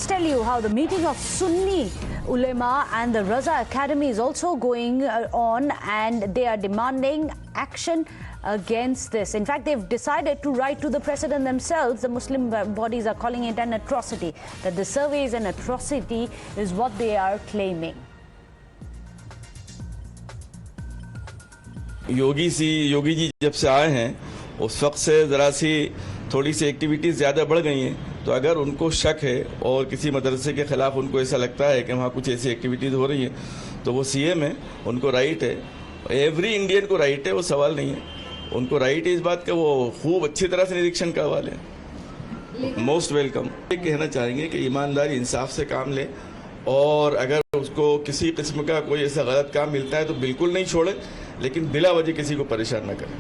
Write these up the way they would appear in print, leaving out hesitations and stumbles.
tell you how the meeting of Sunni ulema and the Raza Academy is also going on, and they are demanding action against this. In fact, they've decided to write to the president themselves. The Muslim bodies are calling it an atrocity. That the survey is an atrocity is what they are claiming. Yogi ji जब से आए हैं उस वक्त से ज़रा सी थोड़ी सी activities ज़्यादा बढ़ गई हैं। तो अगर उनको शक है और किसी मदरसे के ख़िलाफ़ उनको ऐसा लगता है कि वहाँ कुछ ऐसी एक्टिविटीज़ हो रही हैं, तो वो सीएम है, उनको राइट है, एवरी इंडियन को राइट है, वो सवाल नहीं है। उनको राइट है इस बात का, वो खूब अच्छी तरह से निरीक्षण करवा लें। Most welcome. ये कहना चाहेंगे कि ईमानदारी इंसाफ से काम लें, और अगर उसको किसी किस्म का कोई ऐसा गलत काम मिलता है तो बिल्कुल नहीं छोड़े, लेकिन बिला वजह किसी को परेशान न करें।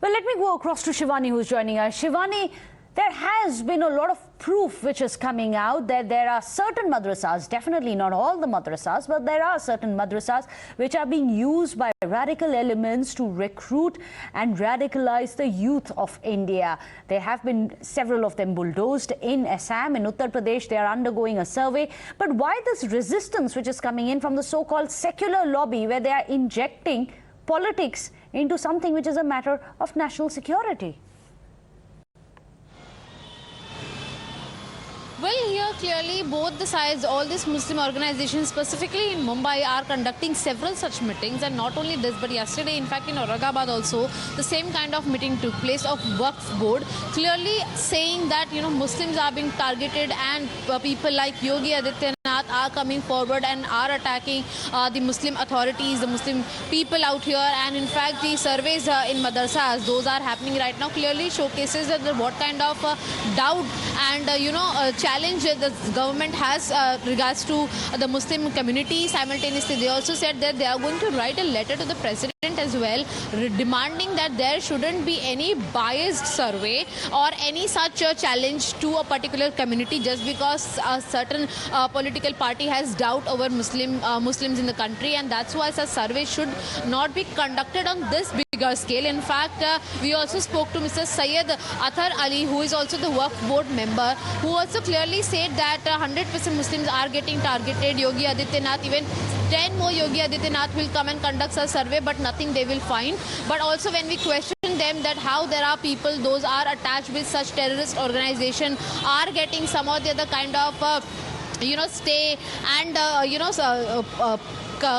Well, let me go across to Shivani, who's joining us. Shivani, there has been a lot of proof which is coming out that there are certain madrasas, definitely not all the madrasas, but there are certain madrasas which are being used by radical elements to recruit and radicalize the youth of India. There have been several of them bulldozed in Assam. In Uttar Pradesh, they are undergoing a survey. But why this resistance which is coming in from the so-called secular lobby, where they are injecting politics into something which is a matter of national security? Well, here clearly both the sides, all these Muslim organizations, specifically in Mumbai, are conducting several such meetings. And not only this, but yesterday, in fact, in Aurangabad also, the same kind of meeting took place of Waqf board, clearly saying that, Muslims are being targeted, and people like Yogi Adityanath are coming forward and are attacking the Muslim authorities, the Muslim people out here. And in fact, the surveys in madrasas, those are happening right now, clearly showcases that what kind of doubt and, challenge the government has regards to the Muslim community. Simultaneously, they also said that they are going to write a letter to the president as well, demanding that there shouldn't be any biased survey or any such challenge to a particular community just because a certain political party has doubt over Muslims in the country, and that's why such survey should not be conducted on this bigger scale. In fact, we also spoke to Mr. Syed Athar Ali, who is also the Waqf board member, who also clearly said that 100% Muslims are getting targeted. Yogi Adityanath, even 10 more Yogi Adityanath will come and conduct a survey, but nothing they will find. But also when we question them that how there are people, those are attached with such terrorist organization, are getting some or the other kind of, stay and,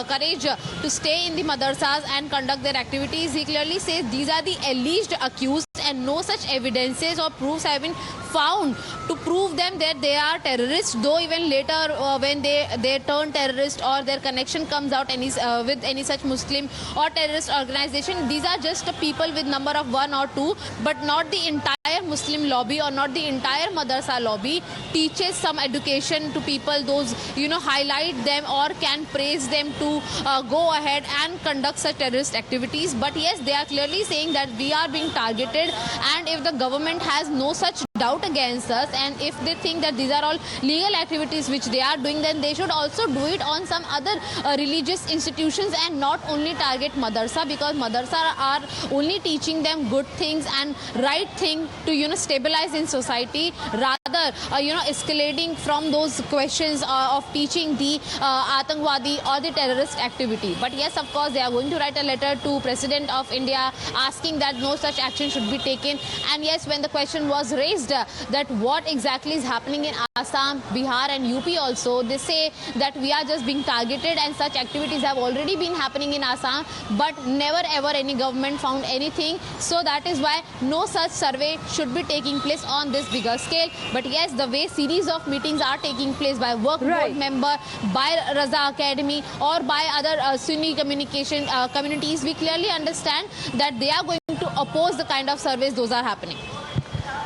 courage to stay in the madrasas and conduct their activities. He clearly says these are the alleged accused and no such evidences or proofs have been found to prove them that they are terrorists, though even later when they turn terrorist or their connection comes out with any such Muslim or terrorist organization, these are just people with number of 1 or 2, but not the entire Muslim lobby or not the entire madrasa lobby teaches some education to people, those highlight them or can praise them to go ahead and conduct such terrorist activities. But yes, they are clearly saying that we are being targeted, and if the government has no such doubt against us, and if they think that these are all legal activities which they are doing, then they should also do it on some other religious institutions and not only target madrasa, because madrasa are only teaching them good things and right thing to stabilize in society, rather escalating from those questions of teaching the Atangwadi or the terrorist activity. But yes, of course, they are going to write a letter to President of India asking that no such action should be taken. And yes, when the question was raised that what exactly is happening in Assam, Bihar and UP also, they say that we are just being targeted and such activities have already been happening in Assam, but never ever any government found anything. So that is why no such survey should be taking place on this bigger scale. But yes, the way series of meetings are taking place by Waqf board member, by Raza Academy or by other Sunni communities, we clearly understand that they are going to oppose the kind of surveys those are happening.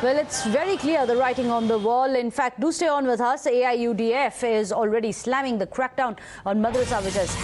Well, it's very clear, the writing on the wall. In fact, do stay on with us. AIUDF is already slamming the crackdown on madrasa which has